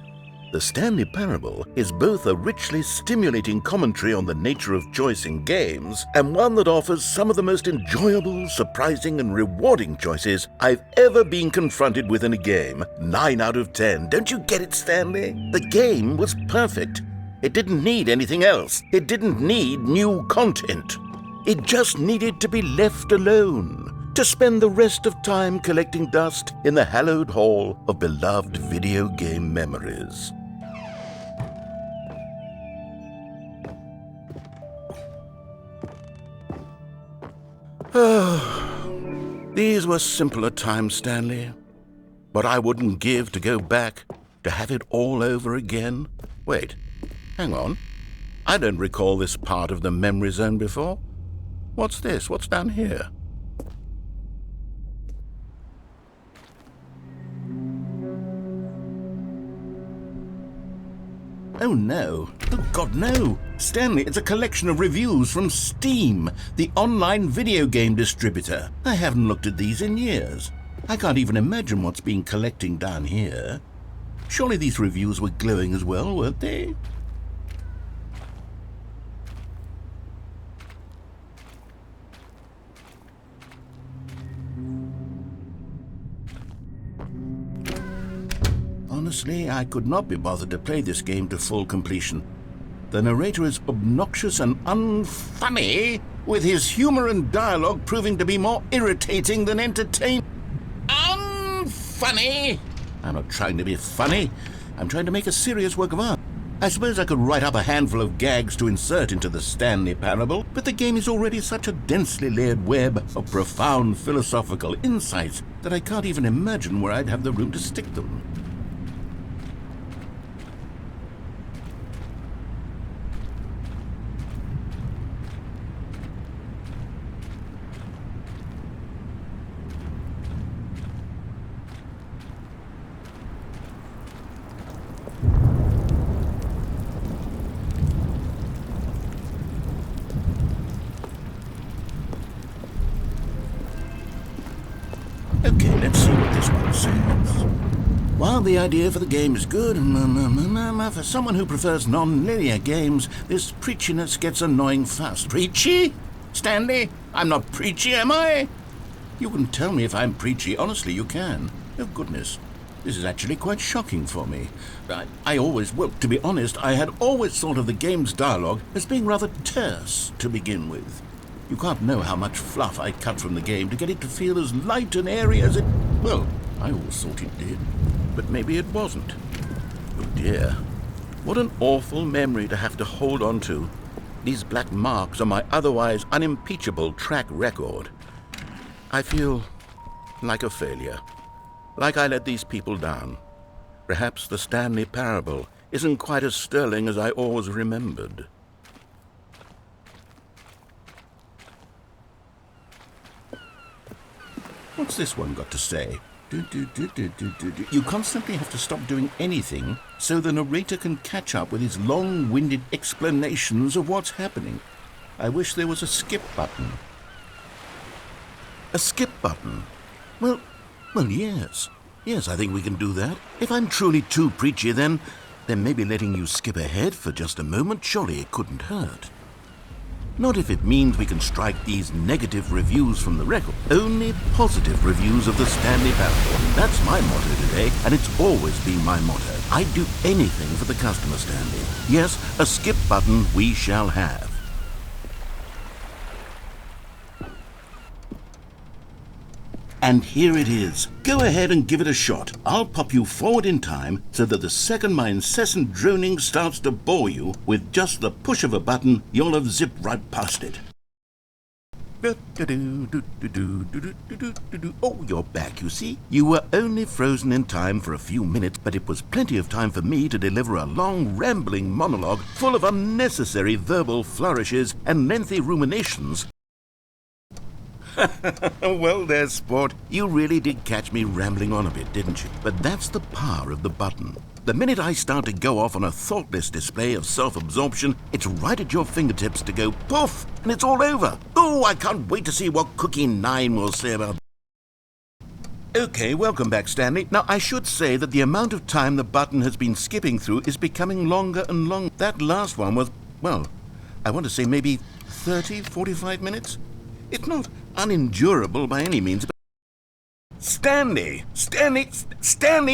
The Stanley Parable is both a richly stimulating commentary on the nature of choice in games and one that offers some of the most enjoyable, surprising, and rewarding choices I've ever been confronted with in a game. 9 out of 10. Don't you get it, Stanley? The game was perfect. It didn't need anything else. It didn't need new content. It just needed to be left alone, to spend the rest of time collecting dust in the hallowed hall of beloved video game memories. These were simpler times, Stanley. But I wouldn't give to go back, to have it all over again. Wait, hang on. I don't recall this part of the Memory Zone before. What's this? What's down here? Oh no. Oh God, no. Stanley, it's a collection of reviews from Steam, the online video game distributor. I haven't looked at these in years. I can't even imagine what's been collecting down here. Surely these reviews were glowing as well, weren't they? Honestly, I could not be bothered to play this game to full completion. The narrator is obnoxious and unfunny, with his humor and dialogue proving to be more irritating than entertaining. Unfunny? I'm not trying to be funny. I'm trying to make a serious work of art. I suppose I could write up a handful of gags to insert into the Stanley Parable, but the game is already such a densely layered web of profound philosophical insights that I can't even imagine where I'd have the room to stick them. Okay, let's see what this one says. While the idea for the game is good, for someone who prefers non-linear games, this preachiness gets annoying fast. Preachy? Stanley? I'm not preachy, am I? You can tell me if I'm preachy. Honestly, you can. Oh, goodness. This is actually quite shocking for me. To be honest, I had always thought of the game's dialogue as being rather terse to begin with. You can't know how much fluff I cut from the game to get it to feel as light and airy as it... Well, I always thought it did. But maybe it wasn't. Oh dear. What an awful memory to have to hold on to. These black marks on my otherwise unimpeachable track record. I feel like a failure. Like I let these people down. Perhaps the Stanley Parable isn't quite as sterling as I always remembered. What's this one got to say? You constantly have to stop doing anything so the narrator can catch up with his long-winded explanations of what's happening. I wish there was a skip button. A skip button? Well, yes. Yes, I think we can do that. If I'm truly too preachy, then maybe letting you skip ahead for just a moment, surely it couldn't hurt. Not if it means we can strike these negative reviews from the record. Only positive reviews of the Stanley Parable. That's my motto today, and it's always been my motto. I'd do anything for the customer, Stanley. Yes, a skip button we shall have. And here it is. Go ahead and give it a shot. I'll pop you forward in time so that the second my incessant droning starts to bore you, with just the push of a button, you'll have zipped right past it. Oh, you're back, you see. You were only frozen in time for a few minutes, but it was plenty of time for me to deliver a long, rambling monologue full of unnecessary verbal flourishes and lengthy ruminations. Well there, sport. You really did catch me rambling on a bit, didn't you? But that's the power of the button. The minute I start to go off on a thoughtless display of self-absorption, it's right at your fingertips to go poof, and it's all over. Oh, I can't wait to see what Cookie 9 will say about... Okay, welcome back, Stanley. Now, I should say that the amount of time the button has been skipping through is becoming longer and longer. That last one was, well, I want to say maybe 30, 45 minutes? It's not unendurable by any means, but... Stanley,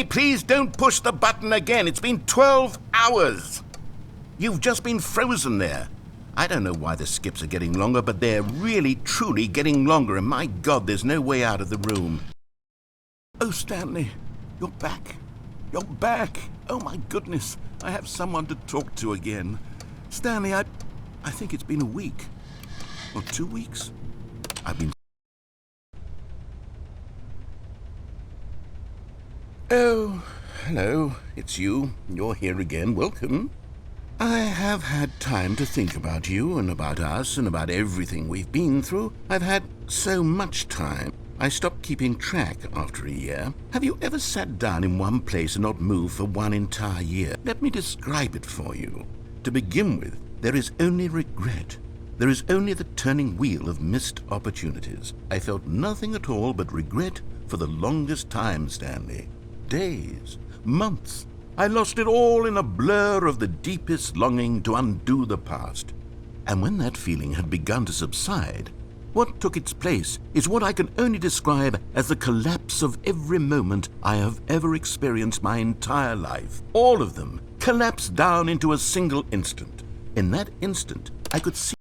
please don't push the button again. It's been 12 hours. You've just been frozen there. I don't know why the skips are getting longer, but they're really, truly getting longer, and my God, there's no way out of the room. Oh, Stanley, you're back. You're back. Oh, my goodness. I have someone to talk to again. Stanley, I think it's been a week. Or 2 weeks. I've been... Oh, hello, it's you. You're here again. Welcome. I have had time to think about you and about us and about everything we've been through. I've had so much time. I stopped keeping track after a year. Have you ever sat down in one place and not moved for one entire year? Let me describe it for you. To begin with, there is only regret. There is only the turning wheel of missed opportunities. I felt nothing at all but regret for the longest time, Stanley. Days, months. I lost it all in a blur of the deepest longing to undo the past. And when that feeling had begun to subside, what took its place is what I can only describe as the collapse of every moment I have ever experienced my entire life. All of them collapsed down into a single instant. In that instant, I could see.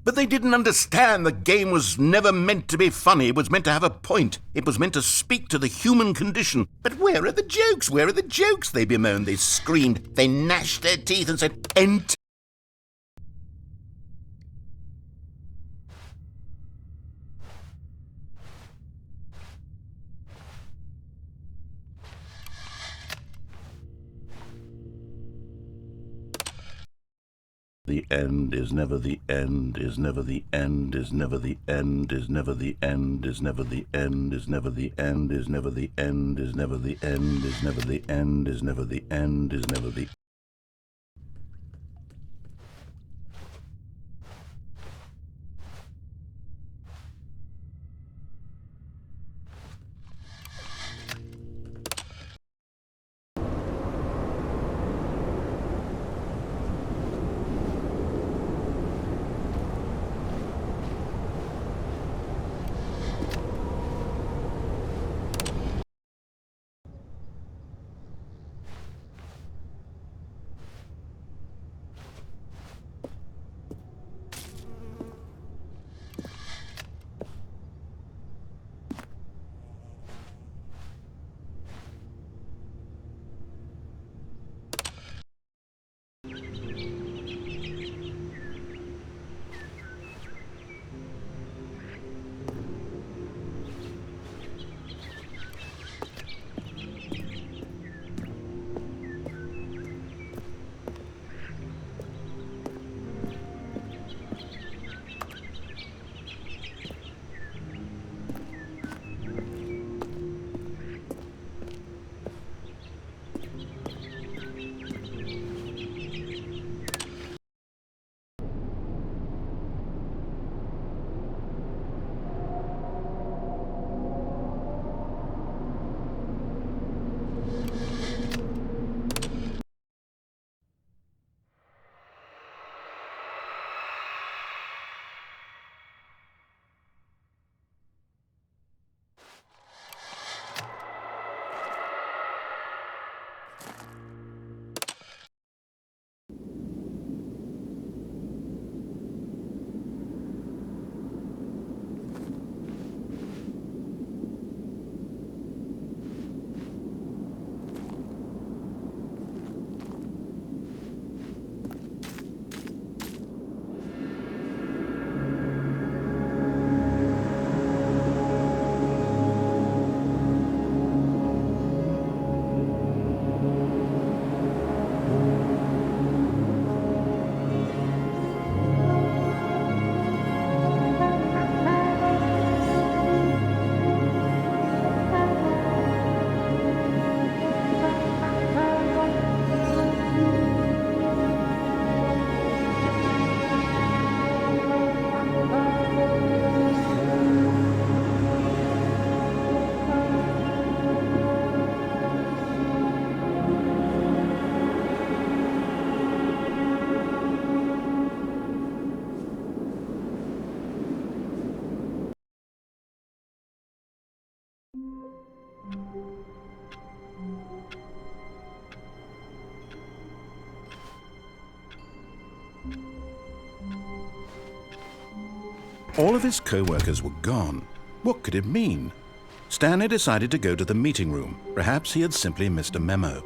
But they didn't understand the game was never meant to be funny. It was meant to have a point. It was meant to speak to the human condition. But where are the jokes? Where are the jokes? They bemoaned, they screamed, they gnashed their teeth and said, "Ent." The end is never the end, is never the end, is never the end, is never the end, is never the end, is never the end, is never the end, is never the end, is never the end, is never the end, is never the. All of his co-workers were gone. What could it mean? Stanley decided to go to the meeting room. Perhaps he had simply missed a memo.